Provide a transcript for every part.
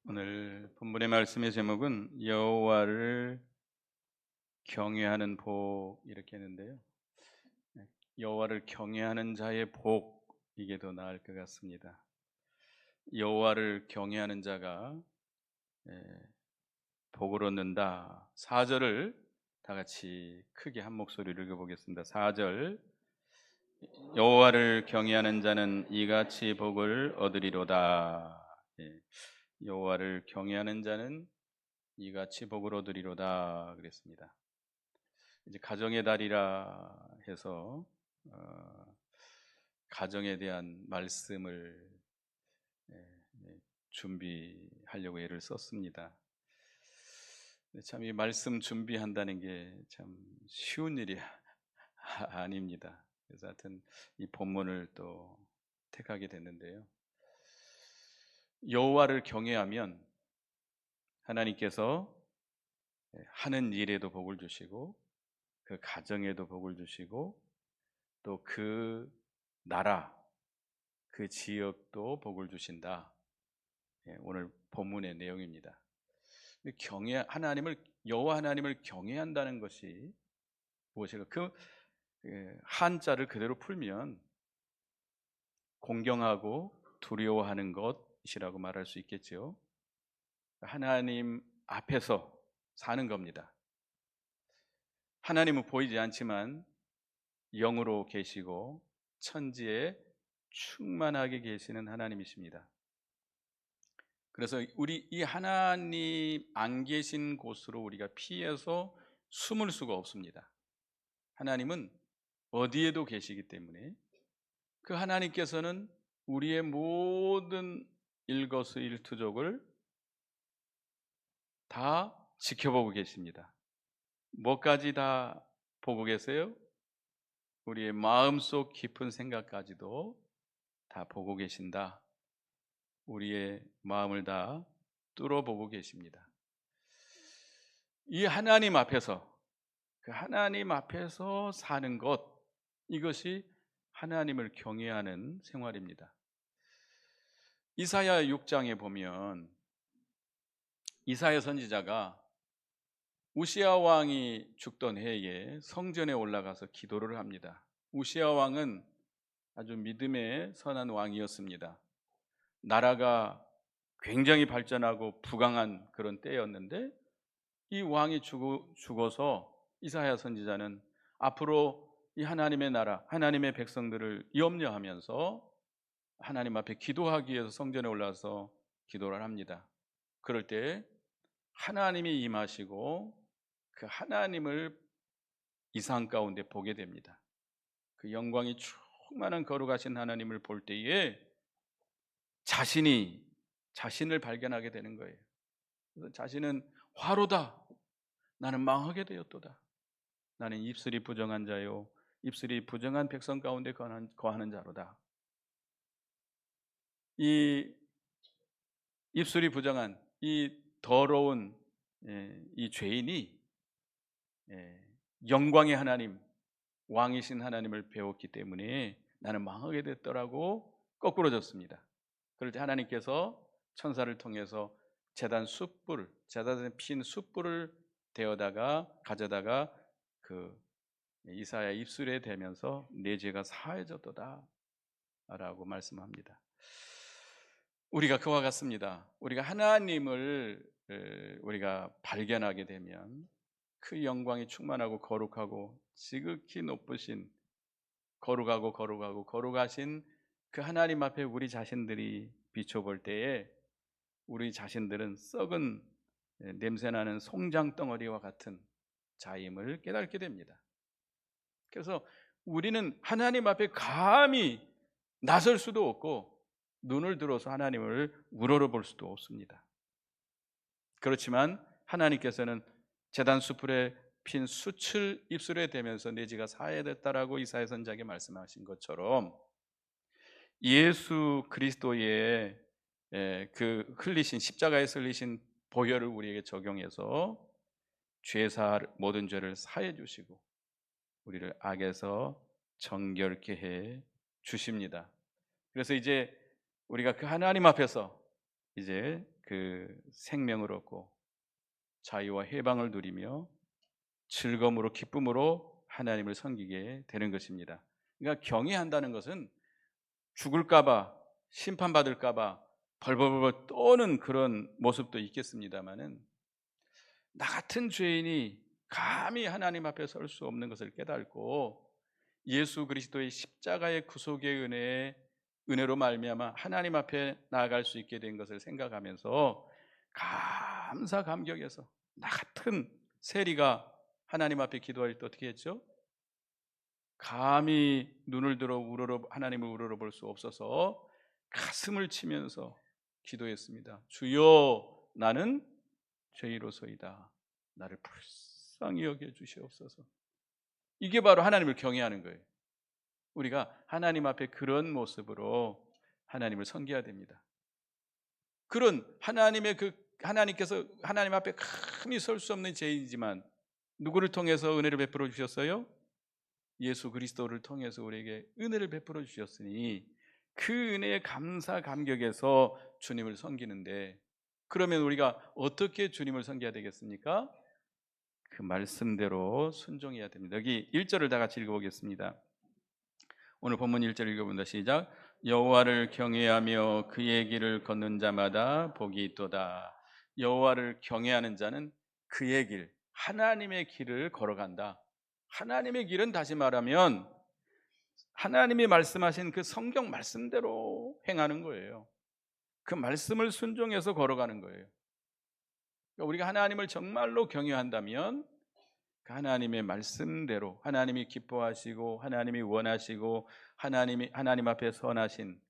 오늘 본문의 말씀의 제목은 여호와를 경외하는 복 이렇게 했는데요. 여호와를 경외하는 자의 복 이게 더 나을 것 같습니다. 여호와를 경외하는 자가 복을 얻는다. 4절을 다 같이 크게 한 목소리로 읽어보겠습니다. 4절 여호와를 경외하는 자는 이같이 복을 얻으리로다. 여호와를 경외하는 자는 이같이 복을 얻으리로다 그랬습니다. 이제 가정의 달이라 해서 가정에 대한 말씀을 예, 준비하려고 애를 썼습니다. 참 이 말씀 준비한다는 게 참 쉬운 일이 아닙니다. 그래서 하여튼 이 본문을 또 택하게 됐는데요. 여호와를 경외하면 하나님께서 하는 일에도 복을 주시고 그 가정에도 복을 주시고 또 그 나라, 그 지역도 복을 주신다. 오늘 본문의 내용입니다. 여호와 하나님을 경외한다는 것이 무엇일까? 그 한자를 그대로 풀면 공경하고 두려워하는 것이라고 말할 수 있겠죠. 하나님 앞에서 사는 겁니다. 하나님은 보이지 않지만 영으로 계시고 천지에 충만하게 계시는 하나님이십니다. 그래서 우리 이 하나님 안 계신 곳으로 우리가 피해서 숨을 수가 없습니다. 하나님은 어디에도 계시기 때문에 그 하나님께서는 우리의 모든 일거수일투족을 다 지켜보고 계십니다. 뭐까지 다 보고 계세요? 우리의 마음속 깊은 생각까지도 다 보고 계신다. 우리의 마음을 다 뚫어보고 계십니다. 이 하나님 앞에서 그 하나님 앞에서 사는 것, 이것이 하나님을 경외하는 생활입니다. 이사야 6장에 보면 이사야 선지자가 우시야 왕이 죽던 해에 성전에 올라가서 기도를 합니다. 우시야 왕은 아주 믿음의 선한 왕이었습니다. 나라가 굉장히 발전하고 부강한 그런 때였는데 이 왕이 죽어서 이사야 선지자는 앞으로 이 하나님의 나라, 하나님의 백성들을 염려하면서 하나님 앞에 기도하기 위해서 성전에 올라서 기도를 합니다. 그럴 때 하나님이 임하시고 그 하나님을 이상 가운데 보게 됩니다. 그 영광이 충만한 거룩하신 하나님을 볼 때에 자신을 발견하게 되는 거예요. 그래서 자신은 화로다. 나는 망하게 되었도다. 나는 입술이 부정한 자요 입술이 부정한 백성 가운데 거하는 자로다. 이 입술이 부정한 이 더러운 이 죄인이 영광의 하나님, 왕이신 하나님을 배웠기 때문에 나는 망하게 됐더라고 거꾸로졌습니다. 그럴 때 하나님께서 천사를 통해서 제단에 핀 숯불을 가져다가 그 이사야 입술에 대면서 내 죄가 사해졌도다 라고 말씀합니다. 우리가 그와 같습니다. 우리가 하나님을 우리가 발견하게 되면 그 영광이 충만하고 거룩하고 지극히 높으신 거룩하신 그 하나님 앞에 우리 자신들이 비춰볼 때에 우리 자신들은 썩은 냄새나는 송장덩어리와 같은 자임을 깨닫게 됩니다. 그래서 우리는 하나님 앞에 감히 나설 수도 없고 눈을 들어서 하나님을 우러러볼 수도 없습니다. 그렇지만 하나님께서는 제단 숯불에 핀 숯을 입술에 대면서 내 죄가 사해됐다라고 이사야 선지자에게 말씀하신 것처럼 예수 그리스도의 그 흘리신 십자가에서 흘리신 보혈을 우리에게 적용해서 모든 죄를 사해 주시고 우리를 악에서 정결케 해 주십니다. 그래서 이제 우리가 그 하나님 앞에서 이제 그 생명을 얻고 자유와 해방을 누리며 즐거움으로 기쁨으로 하나님을 섬기게 되는 것입니다. 그러니까 경외한다는 것은 죽을까봐 심판받을까봐 벌벌벌 떠는 그런 모습도 있겠습니다마는 나 같은 죄인이 감히 하나님 앞에 설 수 없는 것을 깨닫고 예수 그리스도의 십자가의 구속의 은혜로 말미암아 하나님 앞에 나아갈 수 있게 된 것을 생각하면서 감사 감격해서 나 같은 세리가 하나님 앞에 기도할 때 어떻게 했죠? 감히 눈을 들어 하나님을 우러러볼 수 없어서 가슴을 치면서 기도했습니다. 주여, 나는 죄인으로소이다. 나를 불쌍히 여겨 주시옵소서. 이게 바로 하나님을 경외하는 거예요. 우리가 하나님 앞에 그런 모습으로 하나님을 섬겨야 됩니다. 그런 하나님께서 하나님 앞에 감히 설 수 없는 죄인이지만 누구를 통해서 은혜를 베풀어 주셨어요? 예수 그리스도를 통해서 우리에게 은혜를 베풀어 주셨으니 그 은혜에 감사 감격해서 주님을 섬기는데, 그러면 우리가 어떻게 주님을 섬겨야 되겠습니까? 그 말씀대로 순종해야 됩니다. 여기 1절을 다 같이 읽어보겠습니다. 오늘 본문 1절 읽어본다. 시작. 여호와를 경외하며 그의 길을 걷는 자마다 복이 있도다. 여호와를 경외하는 자는 그의 길, 하나님의 길을 걸어간다. 하나님의 길은 다시 말하면 하나님이 말씀하신 그 성경 말씀대로 행하는 거예요. 그 말씀을 순종해서 걸어가는 거예요. 그러니까 우리가 하나님을 정말로 경외한다면 그 하나님의 말씀대로, 하나님이 기뻐하시고 하나님이 원하시고 하나님 앞에 선하신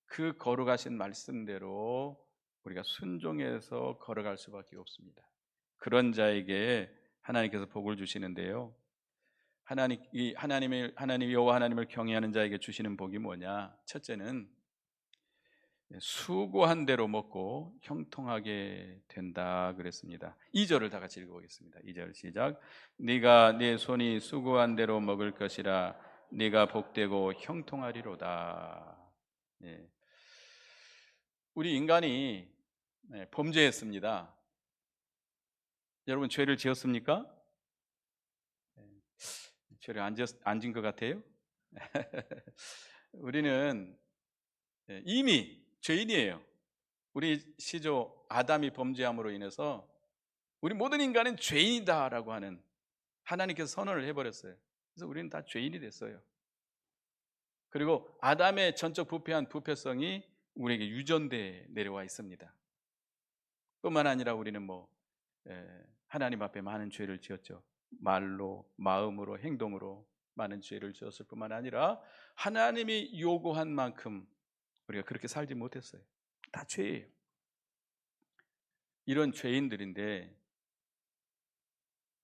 그 거룩하신 말씀대로 우리가 순종해서 걸어갈 수밖에 없습니다. 그런 자에게 하나님께서 복을 주시는데요. 하나님 여호와 하나님을 경외하는 자에게 주시는 복이 뭐냐? 첫째는 수고한 대로 먹고 형통하게 된다 그랬습니다. 2절을 다 같이 읽어보겠습니다. 2절 시작. 네가 네 손이 수고한 대로 먹을 것이라 네가 복되고 형통하리로다. 예. 우리 인간이 범죄했습니다. 여러분 죄를 지었습니까? 죄를 안 지은 것 같아요? 우리는 이미 죄인이에요. 우리 시조 아담이 범죄함으로 인해서 우리 모든 인간은 죄인이다라고 하는 하나님께서 선언을 해버렸어요. 그래서 우리는 다 죄인이 됐어요. 그리고 아담의 전적 부패한 부패성이 우리에게 유전대에 내려와 있습니다. 뿐만 아니라 우리는 하나님 앞에 많은 죄를 지었죠. 말로, 마음으로, 행동으로 많은 죄를 지었을 뿐만 아니라 하나님이 요구한 만큼 우리가 그렇게 살지 못했어요. 다 죄예요. 이런 죄인들인데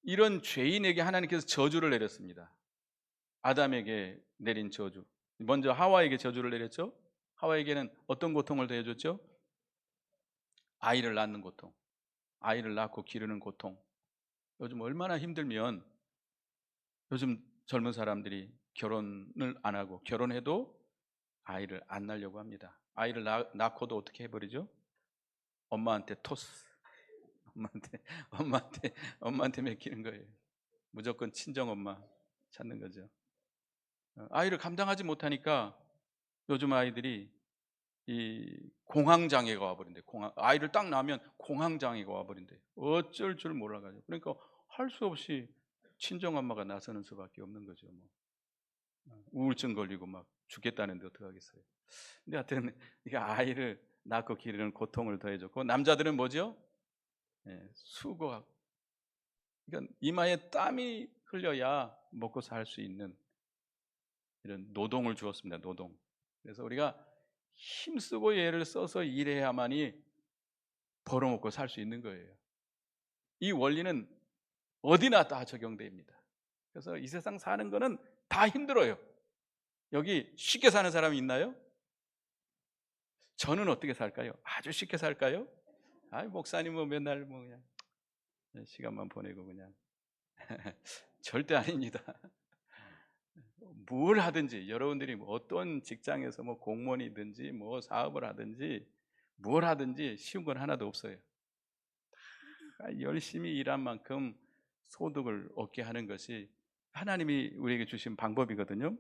이런 죄인에게 하나님께서 저주를 내렸습니다. 아담에게 내린 저주. 먼저 하와에게 저주를 내렸죠. 하와에게는 어떤 고통을 더해줬죠? 아이를 낳는 고통, 아이를 낳고 기르는 고통. 요즘 얼마나 힘들면 요즘 젊은 사람들이 결혼을 안 하고 결혼해도 아이를 안 낳으려고 합니다. 아이를 낳고도 어떻게 해버리죠? 엄마한테 토스. 엄마한테 맡기는 거예요. 무조건 친정 엄마 찾는 거죠. 아이를 감당하지 못하니까 요즘 아이들이 이 공황장애가 와버린대. 아이를 딱 낳으면 공황장애가 와버린대. 어쩔 줄 몰라가지고. 그러니까 할 수 없이 친정 엄마가 나서는 수밖에 없는 거죠. 우울증 걸리고 막 죽겠다는데 어떡하겠어요. 근데 하여튼 이게 아이를 낳고 기르는 고통을 더해줬고, 남자들은 뭐죠? 수고하고, 그러니까 이마에 땀이 흘려야 먹고 살 수 있는 이런 노동을 주었습니다. 노동. 그래서 우리가 힘쓰고 애를 써서 일해야만이 벌어먹고 살 수 있는 거예요. 이 원리는 어디나 다 적용됩니다. 그래서 이 세상 사는 거는 다 힘들어요. 여기 쉽게 사는 사람이 있나요? 저는 어떻게 살까요? 아주 쉽게 살까요? 목사님은 맨날 그냥 시간만 보내고 그냥 절대 아닙니다. 뭘 하든지 여러분들이 어떤 직장에서 공무원이든지 사업을 하든지 뭘 하든지 쉬운 건 하나도 없어요. 열심히 일한 만큼 소득을 얻게 하는 것이 하나님이 우리에게 주신 방법이거든요.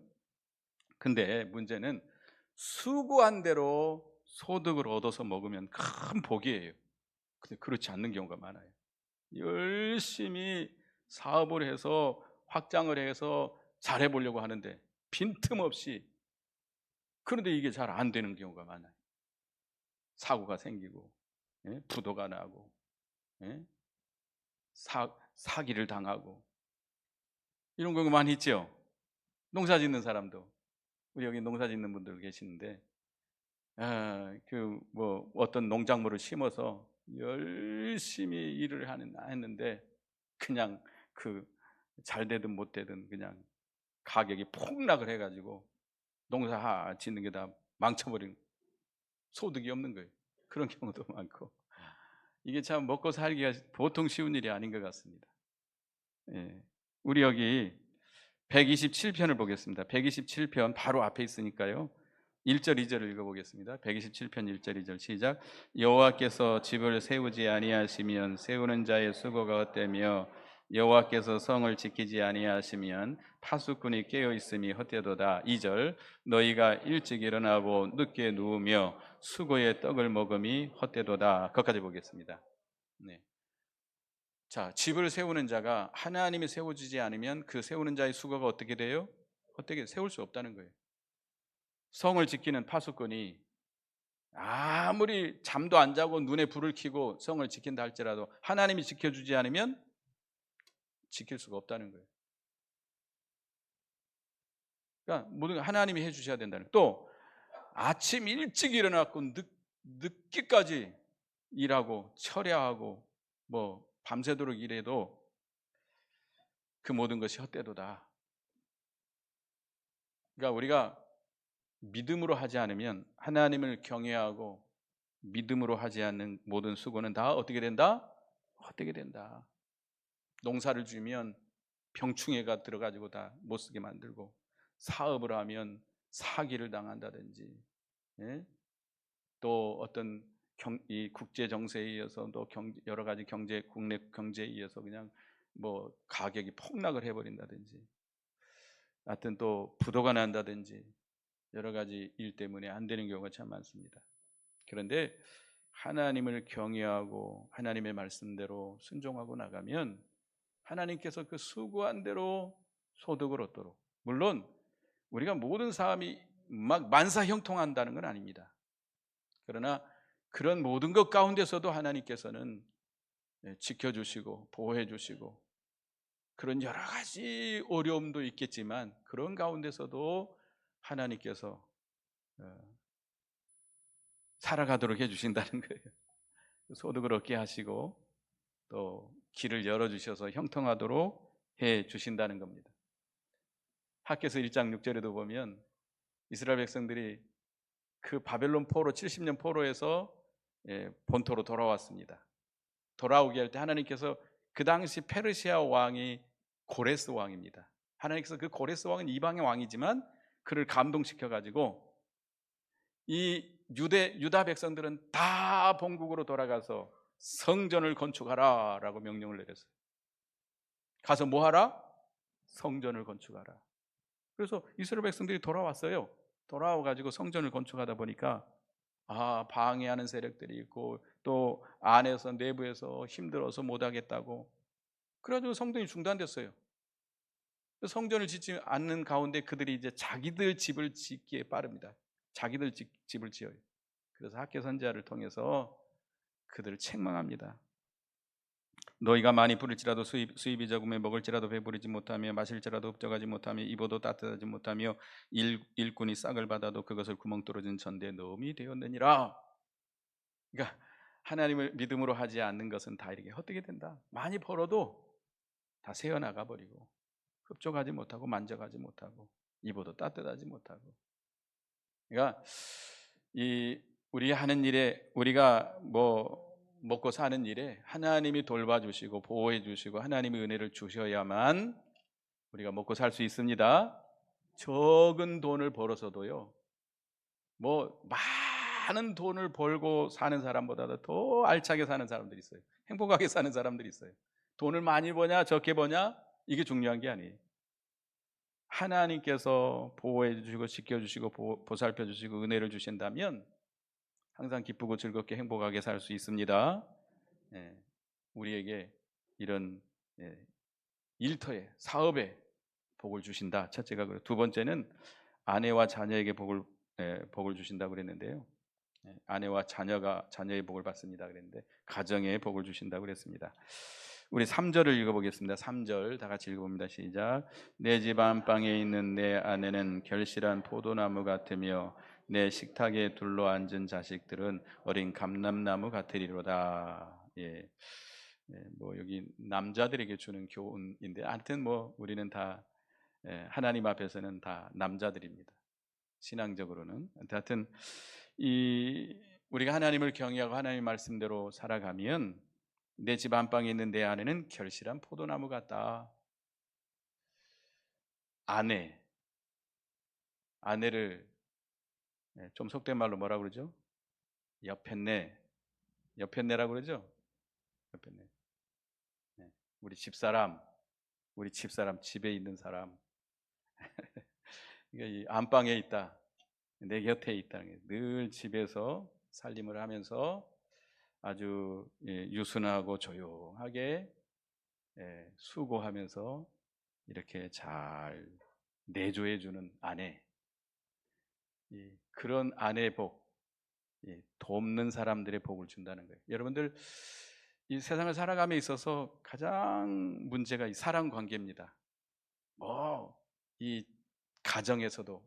근데 문제는 수고한 대로 소득을 얻어서 먹으면 큰 복이에요. 근데 그렇지 않는 경우가 많아요. 열심히 사업을 해서 확장을 해서 잘해보려고 하는데 빈틈없이, 그런데 이게 잘 안 되는 경우가 많아요. 사고가 생기고, 부도가 나고, 예? 사기를 당하고, 이런 경우가 많이 있죠. 농사 짓는 사람도, 우리 여기 농사 짓는 분들 계시는데, 어떤 농작물을 심어서 열심히 일을 했는데 그냥 잘 되든 못 되든 그냥 가격이 폭락을 해가지고 농사 짓는 게 다 망쳐버린, 소득이 없는 거예요. 그런 경우도 많고, 이게 참 먹고 살기가 보통 쉬운 일이 아닌 것 같습니다. 예. 우리 여기 127편을 보겠습니다. 127편 바로 앞에 있으니까요. 1절 2절을 읽어보겠습니다. 127편 1절 2절 시작. 여호와께서 집을 세우지 아니하시면 세우는 자의 수고가 헛되며 여호와께서 성을 지키지 아니하시면 파수꾼이 깨어 있음이 헛되도다. 2절 너희가 일찍 일어나고 늦게 누우며 수고의 떡을 먹음이 헛되도다. 거기까지 보겠습니다. 네. 자, 집을 세우는 자가 하나님이 세워주지 않으면 그 세우는 자의 수고가 어떻게 돼요? 헛되게 세울 수 없다는 거예요. 성을 지키는 파수꾼이 아무리 잠도 안 자고 눈에 불을 켜고 성을 지킨다 할지라도 하나님이 지켜주지 않으면 지킬 수가 없다는 거예요. 그러니까 모든 하나님이 해주셔야 된다는 거예요. 또 아침 일찍 일어나고 늦게까지 일하고 철야하고 밤새도록 일해도 그 모든 것이 헛되도다. 그러니까 우리가 믿음으로 하지 않으면, 하나님을 경외하고 믿음으로 하지 않는 모든 수고는 다 어떻게 된다? 헛되게 된다. 농사를 지으면 병충해가 들어가지고 다 못쓰게 만들고, 사업을 하면 사기를 당한다든지, 예? 또 어떤 이 국제 정세에 의해서 또 여러 가지 국내 경제에 의해서 그냥 가격이 폭락을 해버린다든지, 하여튼 또 부도가 난다든지 여러 가지 일 때문에 안 되는 경우가 참 많습니다. 그런데 하나님을 경외하고 하나님의 말씀대로 순종하고 나가면 하나님께서 그 수고한 대로 소득을 얻도록, 물론 우리가 모든 사람이 막 만사형통한다는 건 아닙니다. 그러나 그런 모든 것 가운데서도 하나님께서는 지켜주시고 보호해 주시고, 그런 여러 가지 어려움도 있겠지만 그런 가운데서도 하나님께서 살아가도록 해주신다는 거예요. 소득을 얻게 하시고 또 길을 열어주셔서 형통하도록 해주신다는 겁니다. 학개서 1장 6절에도 보면 이스라엘 백성들이 그 바벨론 포로 70년 포로에서 본토로 돌아왔습니다. 돌아오게 할 때 하나님께서, 그 당시 페르시아 왕이 고레스 왕입니다. 하나님께서 그 고레스 왕은 이방의 왕이지만 그를 감동시켜 가지고 이 유다 백성들은 다 본국으로 돌아가서 성전을 건축하라 라고 명령을 내렸어요. 가서 뭐 하라? 성전을 건축하라. 그래서 이스라엘 백성들이 돌아왔어요. 돌아와 가지고 성전을 건축하다 보니까 방해하는 세력들이 있고 또 안에서 내부에서 힘들어서 못하겠다고, 그래가지고 성전이 중단됐어요. 성전을 짓지 않는 가운데 그들이 이제 자기들 집을 짓기에 빠릅니다. 자기들 집을 지어요. 그래서 학개 선지자를 통해서 그들을 책망합니다. 너희가 많이 부릴지라도 수입이 적으며 먹을지라도 배부르지 못하며 마실지라도 흡족하지 못하며 입어도 따뜻하지 못하며 일꾼이 싹을 받아도 그것을 구멍 뚫어진 전대에 넣음이 되었느니라. 그러니까 하나님을 믿음으로 하지 않는 것은 다 이렇게 헛되게 된다. 많이 벌어도 다 새어나가 버리고 흡족하지 못하고 만족하지 못하고 입어도 따뜻하지 못하고. 그러니까 우리 하는 일에, 우리가 먹고 사는 일에 하나님이 돌봐주시고 보호해 주시고 하나님의 은혜를 주셔야만 우리가 먹고 살 수 있습니다. 적은 돈을 벌어서도요, 많은 돈을 벌고 사는 사람보다도 더 알차게 사는 사람들이 있어요. 행복하게 사는 사람들이 있어요. 돈을 많이 버냐 적게 버냐 이게 중요한 게 아니에요. 하나님께서 보호해 주시고 지켜주시고 보살펴 주시고 은혜를 주신다면 항상 기쁘고 즐겁게 행복하게 살 수 있습니다. 예, 우리에게 이런 일터에 사업에 복을 주신다. 첫째가 그래. 두 번째는 아내와 자녀에게 복을 주신다고 그랬는데요. 아내와 자녀의 복을 받습니다 그랬는데 가정에 복을 주신다고 그랬습니다. 우리 3절을 읽어보겠습니다. 3절 다 같이 읽어봅니다. 시작. 내 집 안방에 있는 내 아내는 결실한 포도나무 같으며 내 식탁에 둘러앉은 자식들은 어린 감람나무 같으리로다. 예. 뭐 여기 남자들에게 주는 교훈인데 하여튼 뭐 우리는 다 하나님 앞에서는 다 남자들입니다. 신앙적으로는 하여튼 우리가 하나님을 경외하고 하나님 말씀대로 살아가면 내 집 안방에 있는 내 아내는 결실한 포도나무 같다. 아내를 좀 속된 말로 뭐라 그러죠? 옆했네라고 그러죠? 옆했네. 우리 집사람 집에 있는 사람 그러니까 이 안방에 있다. 내 곁에 있다는 게 늘 집에서 살림을 하면서 아주 유순하고 조용하게 수고하면서 이렇게 잘 내조해 주는 아내, 그런 아내의 복, 돕는 사람들의 복을 준다는 거예요. 여러분들 이 세상을 살아감에 있어서 가장 문제가 이 사랑 관계입니다. 이 가정에서도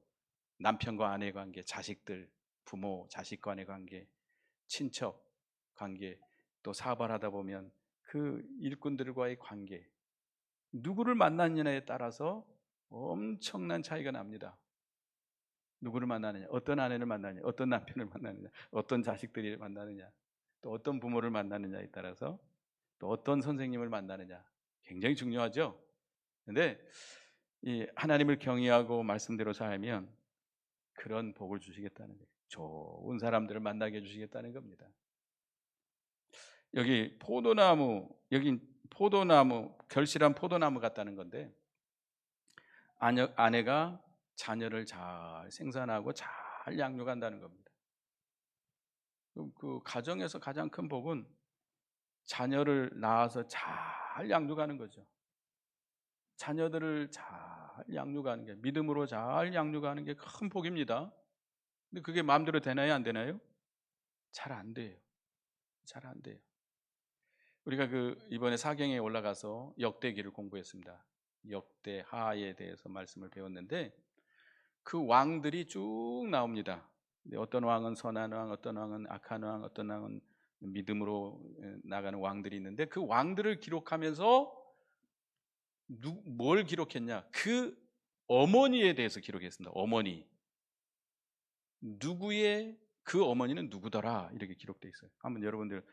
남편과 아내 관계, 자식들, 부모, 자식 간의 관계, 친척 관계, 또 사업을 하다 보면 그 일꾼들과의 관계, 누구를 만나느냐에 따라서 엄청난 차이가 납니다. 누구를 만나느냐, 어떤 아내를 만나느냐, 어떤 남편을 만나느냐, 어떤 자식들을 만나느냐, 또 어떤 부모를 만나느냐에 따라서 또 어떤 선생님을 만나느냐 굉장히 중요하죠. 근데 이 하나님을 경외하고 말씀대로 살면 그런 복을 주시겠다는 거예요. 좋은 사람들을 만나게 해주시겠다는 겁니다. 여기 포도나무, 결실한 포도나무 같다는 건데 아내가 자녀를 잘 생산하고 잘 양육한다는 겁니다. 그 가정에서 가장 큰 복은 자녀를 낳아서 잘 양육하는 거죠. 자녀들을 잘 양육하는 게, 믿음으로 잘 양육하는 게 큰 복입니다. 근데 그게 마음대로 되나요? 안 되나요? 잘 안 돼요. 잘 안 돼요. 우리가 이번에 사경에 올라가서 역대기를 공부했습니다. 역대하에 대해서 말씀을 배웠는데 그 왕들이 쭉 나옵니다. 어떤 왕은 선한 왕, 어떤 왕은 악한 왕, 어떤 왕은 믿음으로 나가는 왕들이 있는데 그 왕들을 기록하면서 뭘 기록했냐? 그 어머니에 대해서 기록했습니다. 어머니. 그 어머니는 누구더라 이렇게 기록되어 있어요. 한번 여러분들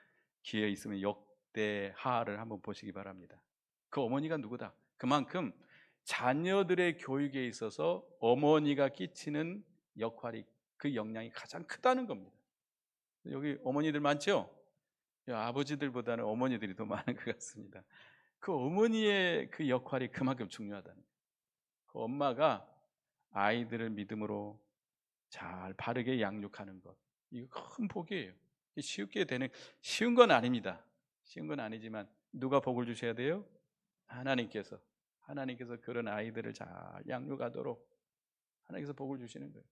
기회 있으면 역대하를 한번 보시기 바랍니다. 그 어머니가 누구다. 그만큼 자녀들의 교육에 있어서 어머니가 끼치는 역할이, 그 영향이 가장 크다는 겁니다. 여기 어머니들 많죠? 아버지들보다는 어머니들이 더 많은 것 같습니다. 그 어머니의 그 역할이 그만큼 중요하다는 거예요. 그 엄마가 아이들을 믿음으로 잘 바르게 양육하는 것, 이거 큰 복이에요. 쉬운 건 아닙니다. 쉬운 건 아니지만 누가 복을 주셔야 돼요? 하나님께서 그런 아이들을 잘 양육하도록 하나님께서 복을 주시는 거예요.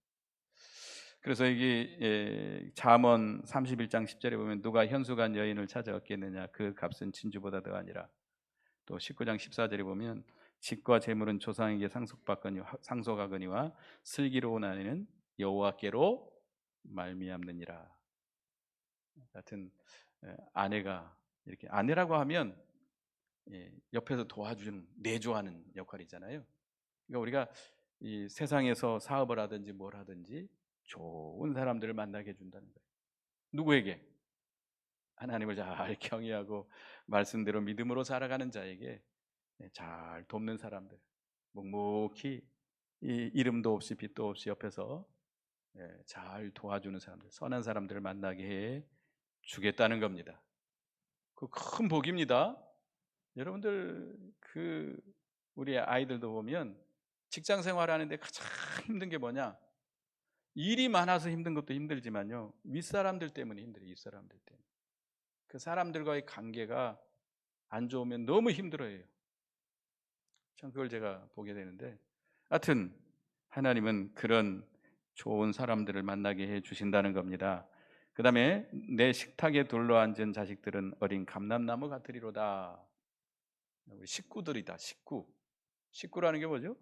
그래서 이게 잠언 31장 10절에 보면 누가 현숙한 여인을 찾아 얻겠느냐, 그 값은 진주보다 더 아니라. 또 19장 14절에 보면 집과 재물은 조상에게 상속하거니와 슬기로운 아내는 여호와께로 말미암느니라. 같은 아내가 이렇게, 아내라고 하면 옆에서 도와주는, 내조하는 역할이잖아요. 그러니까 우리가 이 세상에서 사업을 하든지 뭘 하든지 좋은 사람들을 만나게 해준다는 거예요. 누구에게? 하나님을 잘 경외하고 말씀대로 믿음으로 살아가는 자에게 잘 돕는 사람들, 묵묵히 이름도 없이 빛도 없이 옆에서 잘 도와주는 사람들, 선한 사람들을 만나게 해 주겠다는 겁니다. 그 큰 복입니다. 여러분들 우리 아이들도 보면 직장 생활하는데 가장 힘든 게 뭐냐? 일이 많아서 힘든 것도 힘들지만요, 윗사람들 때문에 힘들어요. 윗사람들 때문에. 그 사람들과의 관계가 안 좋으면 너무 힘들어요. 참 그걸 제가 보게 되는데, 하여튼 하나님은 그런 좋은 사람들을 만나게 해 주신다는 겁니다. 그 다음에 내 식탁에 둘러앉은 자식들은 어린 감람나무 같으리로다. 우리 식구들이다. 식구라는 게 뭐죠?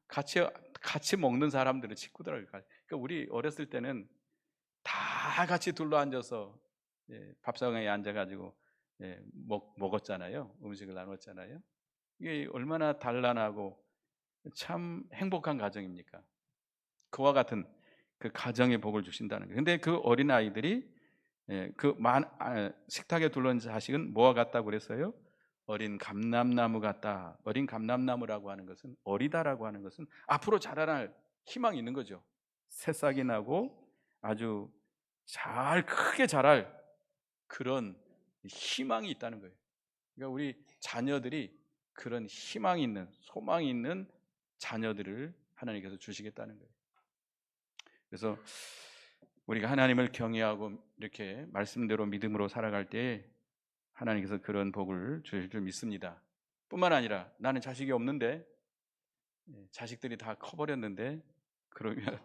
같이 같이 먹는 사람들을 식구들을. 그러니까 우리 어렸을 때는 다 같이 둘러앉아서 밥상에 앉아가지고 먹었잖아요. 음식을 나눴잖아요. 이게 얼마나 단란하고 참 행복한 가정입니까? 그와 같은 그 가정의 복을 주신다는 거예요. 근데 그 어린 아이들이 식탁에 둘러앉은 자식은 뭐와 같다고 그랬어요? 어린 감람나무 같다. 어린 감람나무라고 하는 것은, 어리다라고 하는 것은 앞으로 자라날 희망이 있는 거죠. 새싹이 나고 아주 잘 크게 자랄 그런 희망이 있다는 거예요. 그러니까 우리 자녀들이 그런 희망이 있는, 소망이 있는 자녀들을 하나님께서 주시겠다는 거예요. 그래서 우리가 하나님을 경외하고 이렇게 말씀대로 믿음으로 살아갈 때 하나님께서 그런 복을 주실 줄 믿습니다. 뿐만 아니라 나는 자식이 없는데, 자식들이 다 커버렸는데, 그러면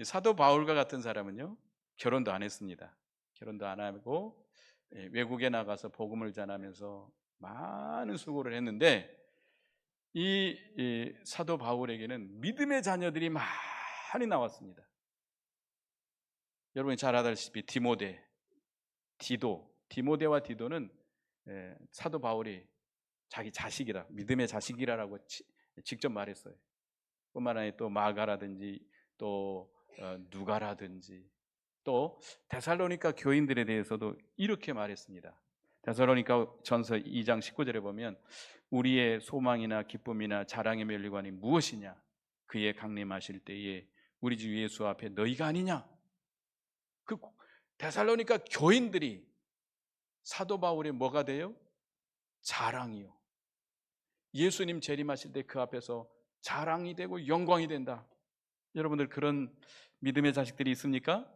사도 바울과 같은 사람은요, 결혼도 안 했습니다. 결혼도 안 하고 외국에 나가서 복음을 전하면서 많은 수고를 했는데, 이 사도 바울에게는 믿음의 자녀들이 많이 나왔습니다. 여러분이 잘 알다시피 디모데와 디도는 사도 바울이 자기 자식이라, 믿음의 자식이라고 직접 말했어요. 뿐만 아니라 또 마가라든지 또 누가라든지 또 데살로니가 교인들에 대해서도 이렇게 말했습니다. 데살로니가 전서 2장 19절에 보면 우리의 소망이나 기쁨이나 자랑의 멸류관이 무엇이냐? 그의 강림하실 때에 우리 주 예수 앞에 너희가 아니냐? 그 데살로니가 교인들이 사도 바울의 뭐가 돼요? 자랑이요. 예수님 재림하실 때 그 앞에서 자랑이 되고 영광이 된다. 여러분들 그런 믿음의 자식들이 있습니까?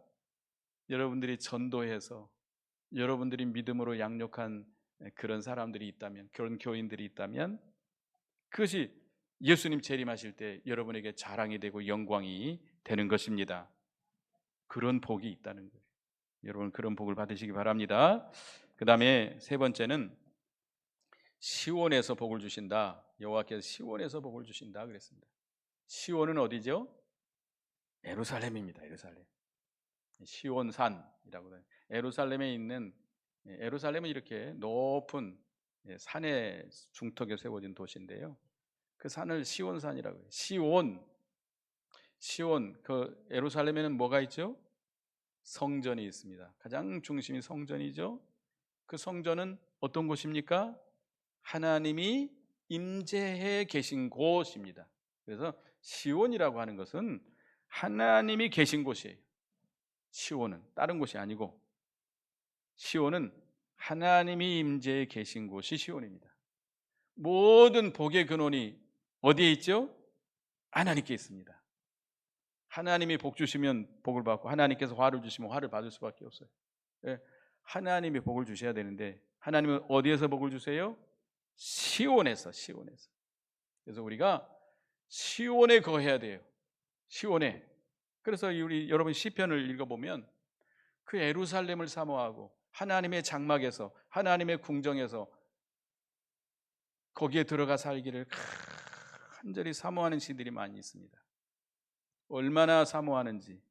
여러분들이 전도해서 여러분들이 믿음으로 양육한 그런 사람들이 있다면, 그런 교인들이 있다면, 그것이 예수님 재림하실 때 여러분에게 자랑이 되고 영광이 되는 것입니다. 그런 복이 있다는 거예요. 여러분 그런 복을 받으시기 바랍니다. 그 다음에 세 번째는 시온에서 복을 주신다. 여호와께서 시온에서 복을 주신다 그랬습니다. 시온은 어디죠? 예루살렘입니다. 예루살렘. 시온산이라고 해요. 예루살렘에 있는, 예루살렘은 이렇게 높은 산의 중턱에 세워진 도시인데요. 그 산을 시온산이라고 해요. 시온, 그 예루살렘에는 뭐가 있죠? 성전이 있습니다. 가장 중심이 성전이죠. 그 성전은 어떤 곳입니까? 하나님이 임재해 계신 곳입니다. 그래서 시온이라고 하는 것은 하나님이 계신 곳이에요. 시온은 다른 곳이 아니고, 시온은 하나님이 임재해 계신 곳이 시온입니다. 모든 복의 근원이 어디에 있죠? 하나님께 있습니다. 하나님이 복 주시면 복을 받고, 하나님께서 화를 주시면 화를 받을 수밖에 없어요. 하나님이 복을 주셔야 되는데, 하나님은 어디에서 복을 주세요? 시온에서. 그래서 우리가 시온에 거해야 돼요. 시온에. 그래서 우리 여러분 시편을 읽어보면 그 예루살렘을 사모하고 하나님의 장막에서, 하나님의 궁정에서 거기에 들어가 살기를 간절히 사모하는 시들이 많이 있습니다. 얼마나 사모하는지,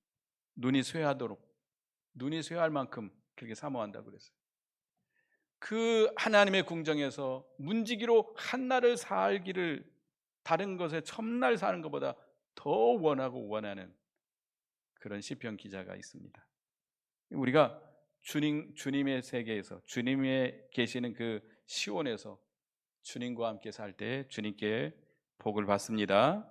눈이 쇠할 만큼 그렇게 사모한다고 그랬어요. 그 하나님의 궁정에서 문지기로 한날을 살기를 다른 것에 첨날 사는 것보다 더 원하고 원하는 그런 시편 기자가 있습니다. 우리가 주님의 세계에서, 주님의 계시는 그 시온에서 주님과 함께 살 때 주님께 복을 받습니다.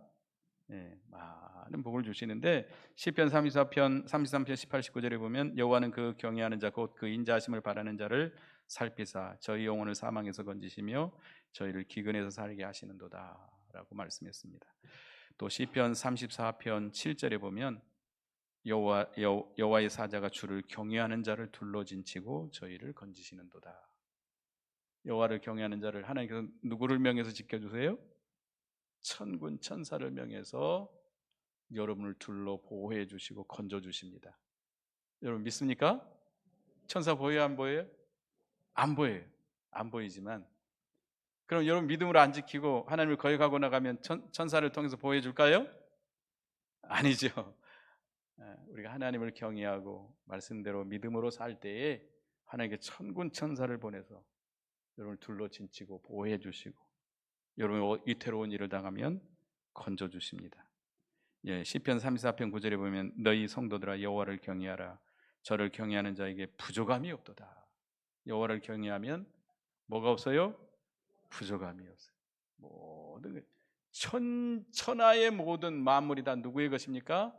많은 복을 주시는데 시편 33편 18, 19절에 보면 여호와는 그 경외하는 자 곧 그 인자하심을 바라는 자를 살피사 저희 영혼을 사망에서 건지시며 저희를 기근에서 살게 하시는도다라고 말씀했습니다. 또 시편 34편 7절에 보면 여호와의 사자가 주를 경외하는 자를 둘러진치고 저희를 건지시는도다. 여호와를 경외하는 자를 하나님께서 누구를 명해서 지켜주세요? 천군 천사를 명해서 여러분을 둘러 보호해 주시고 건져 주십니다. 여러분 믿습니까? 천사 보여요, 안 보여요? 안 보여요. 안 보이지만 그럼 여러분 믿음으로 안 지키고 하나님을 거역하고 나가면 천사를 통해서 보호해 줄까요? 아니죠. 우리가 하나님을 경외하고 말씀대로 믿음으로 살 때에 하나님께 천군 천사를 보내서 여러분을 둘러 진치고 보호해 주시고 여러분이 위태로운 일을 당하면 건져 주십니다. 시편 34편 9절에 보면 너희 성도들아 여호와를 경외하라. 저를 경외하는 자에게 부족함이 없도다. 여호와를 경외하면 뭐가 없어요? 부족함이 없어요. 모든 천하의 모든 만물이 다 누구의 것입니까?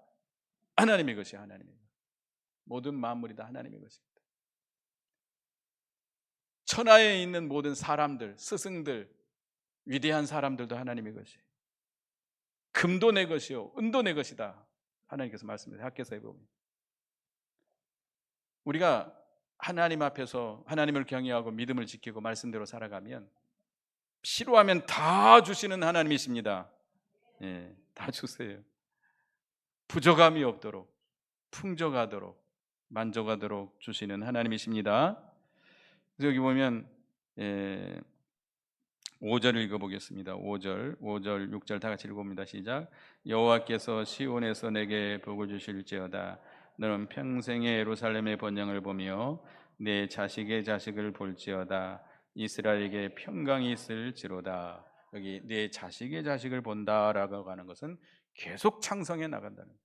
하나님의 것이 하나님의 것. 모든 만물이 다 하나님의 것입니다. 천하에 있는 모든 사람들, 스승들, 위대한 사람들도 하나님의 것이에요. 금도 내 것이요 은도 내 것이다. 하나님께서 말씀하세요. 학개서에 보면 우리가 하나님 앞에서 하나님을 경외하고 믿음을 지키고 말씀대로 살아가면 필요하면 다 주시는 하나님이십니다. 다 주세요. 부족함이 없도록 풍족하도록 만족하도록 주시는 하나님이십니다. 그래서 여기 보면 5절 읽어보겠습니다. 5절, 6절 다 같이 읽어봅니다. 시작. 여호와께서 시온에서 내게 복을 주실지어다. 너는 평생에 예루살렘의 번영을 보며 내 자식의 자식을 볼지어다. 이스라엘에게 평강이 있을지로다. 여기 내 자식의 자식을 본다라고 하는 것은 계속 창성해 나간다는 거예요.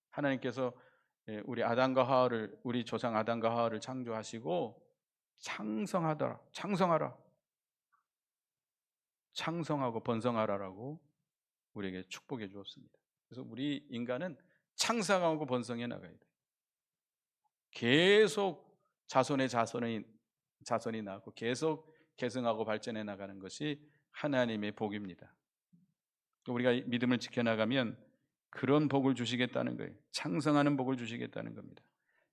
하나님께서 우리 아담과 하와를 우리 조상 아담과 하와를 창조하시고 창성하라. 창성하고 번성하라라고 우리에게 축복해 주었습니다. 그래서 우리 인간은 창성하고 번성해 나가야 돼요. 계속 자손이 나고 계속 계승하고 발전해 나가는 것이 하나님의 복입니다. 우리가 믿음을 지켜나가면 그런 복을 주시겠다는 거예요. 창성하는 복을 주시겠다는 겁니다.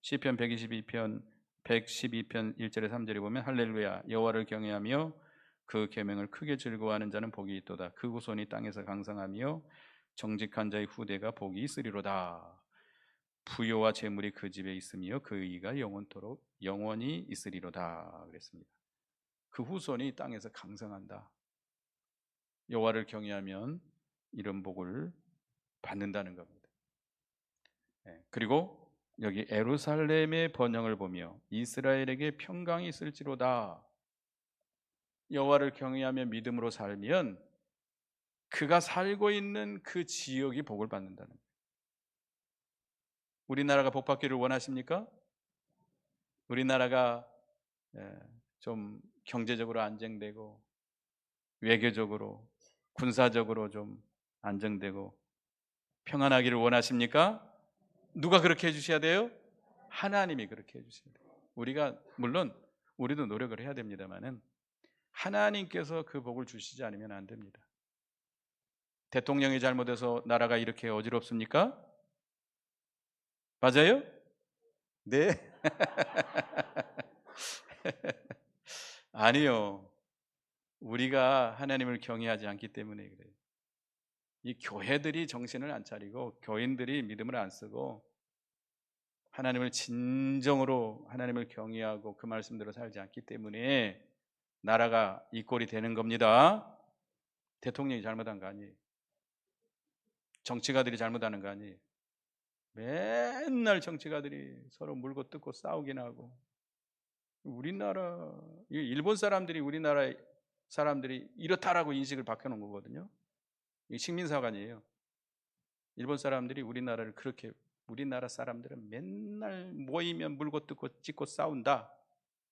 시편 112편 112편 1절에 3절에 보면 할렐루야 여호와를 경외하며 그 계명을 크게 즐거워하는 자는 복이 있도다. 그 후손이 땅에서 강성하며 정직한 자의 후대가 복이 있으리로다. 부요와 재물이 그 집에 있으며 그 의가 영원토록 영원히 있으리로다 그랬습니다. 그 후손이 땅에서 강성한다. 여호와를 경외하면 이런 복을 받는다는 겁니다. 그리고 여기 예루살렘의 번영을 보며 이스라엘에게 평강이 있을지로다. 여호와를 경외하며 믿음으로 살면 그가 살고 있는 그 지역이 복을 받는다는 거예요. 우리나라가 복받기를 원하십니까? 우리나라가 좀 경제적으로 안정되고 외교적으로 군사적으로 좀 안정되고 평안하기를 원하십니까? 누가 그렇게 해주셔야 돼요? 하나님이 그렇게 해주셔야 돼요. 우리가 물론 우리도 노력을 해야 됩니다만은 하나님께서 그 복을 주시지 않으면 안 됩니다. 대통령이 잘못해서 나라가 이렇게 어지럽습니까? 맞아요? 네. 아니요. 우리가 하나님을 경외하지 않기 때문에 그래요. 이 교회들이 정신을 안 차리고 교인들이 믿음을 안 쓰고 하나님을 진정으로 하나님을 경외하고 그 말씀대로 살지 않기 때문에 나라가 이 꼴이 되는 겁니다. 대통령이 잘못한 거 아니에요. 정치가들이 잘못하는 거 아니에요. 맨날 정치가들이 서로 물고 뜯고 싸우긴 하고 우리나라 일본 사람들이 우리나라 사람들이 이렇다라고 인식을 바꿔놓은 거거든요. 이게 식민사가 아니에요. 일본 사람들이 우리나라를 그렇게 우리나라 사람들은 맨날 모이면 물고 뜯고 찢고 싸운다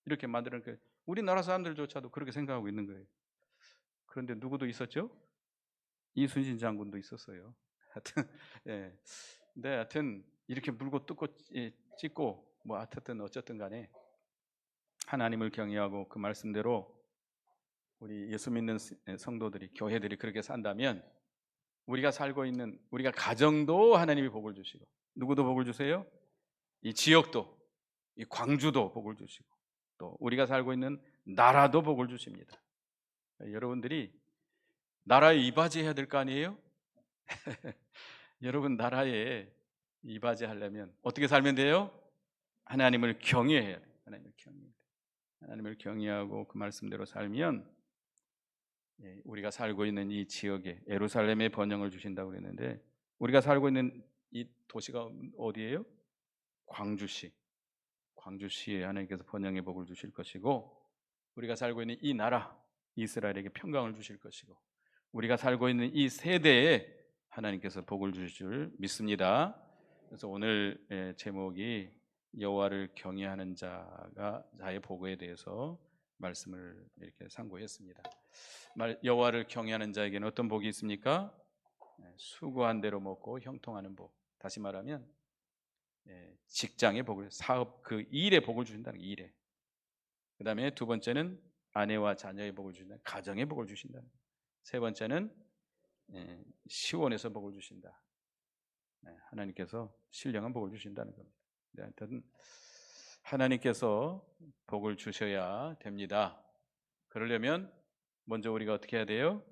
이렇게 만드는 그 우리나라 사람들조차도 그렇게 생각하고 있는 거예요. 그런데 누구도 있었죠? 이순신 장군도 있었어요. 하여튼 예. 근데 하여튼 이렇게 물고 뜯고 찢고 뭐 하여튼 어쨌든 간에 하나님을 경외하고 그 말씀대로 우리 예수 믿는 성도들이 교회들이 그렇게 산다면 우리가 살고 있는 우리가 가정도 하나님이 복을 주시고 누구도 복을 주세요? 이 지역도 이 광주도 복을 주시고 또 우리가 살고 있는 나라도 복을 주십니다. 여러분들이 나라에 이바지해야 될 거 아니에요? 여러분 나라에 이바지하려면 어떻게 살면 돼요? 하나님을 경외해야 돼요. 하나님을 경외하고 그 말씀대로 살면 우리가 살고 있는 이 지역에 예루살렘의 번영을 주신다고 그랬는데 우리가 살고 있는 이 도시가 어디예요? 광주시에 하나님께서 번영의 복을 주실 것이고 우리가 살고 있는 이 나라 이스라엘에게 평강을 주실 것이고 우리가 살고 있는 이 세대에 하나님께서 복을 주실 줄 믿습니다. 그래서 오늘 제목이 여호와를 경외하는 자의 복에 대해서 말씀을 이렇게 상고했습니다. 여호와를 경외하는 자에게는 어떤 복이 있습니까? 수고한 대로 먹고 형통하는 복. 다시 말하면 직장의 복을, 사업 그 일의 복을 주신다는 거예요. 일에. 그 다음에 두 번째는 아내와 자녀의 복을 주신다. 가정의 복을 주신다. 세 번째는 시온에서 복을 주신다. 하나님께서 신령한 복을 주신다는 겁니다. 하여튼 하나님께서 복을 주셔야 됩니다. 그러려면 먼저 우리가 어떻게 해야 돼요?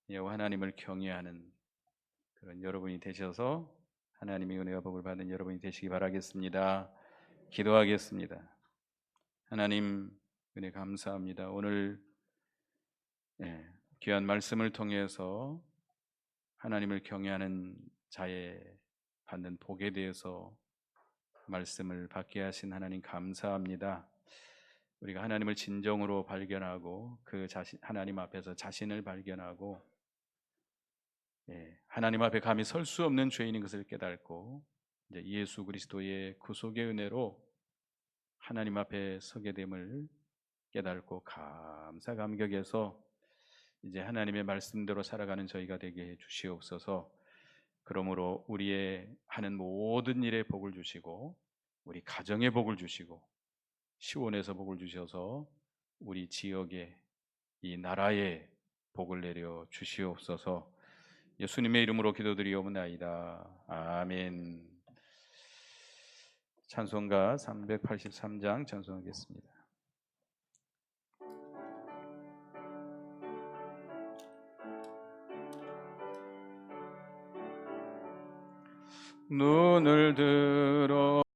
하나님을 경외하는 그런 여러분이 되셔서 하나님의 은혜와 복을 받는 여러분이 되시기 바라겠습니다. 기도하겠습니다. 하나님 은혜 감사합니다. 오늘 귀한 말씀을 통해서 하나님을 경외하는 자의 받는 복에 대해서 말씀을 받게 하신 하나님 감사합니다. 우리가 하나님을 진정으로 발견하고 그 하나님 앞에서 자신을 발견하고 하나님 앞에 감히 설 수 없는 죄인인 것을 깨닫고 이제 예수 그리스도의 구속의 은혜로 하나님 앞에 서게 됨을 깨닫고 감사 감격해서 이제 하나님의 말씀대로 살아가는 저희가 되게 해 주시옵소서. 그러므로 우리의 하는 모든 일에 복을 주시고 우리 가정에 복을 주시고 시온에서 복을 주셔서 우리 지역에 이 나라에 복을 내려 주시옵소서. 예수님의 이름으로 기도드리옵나이다. 아멘. 찬송가 383장 찬송하겠습니다. 눈을 들어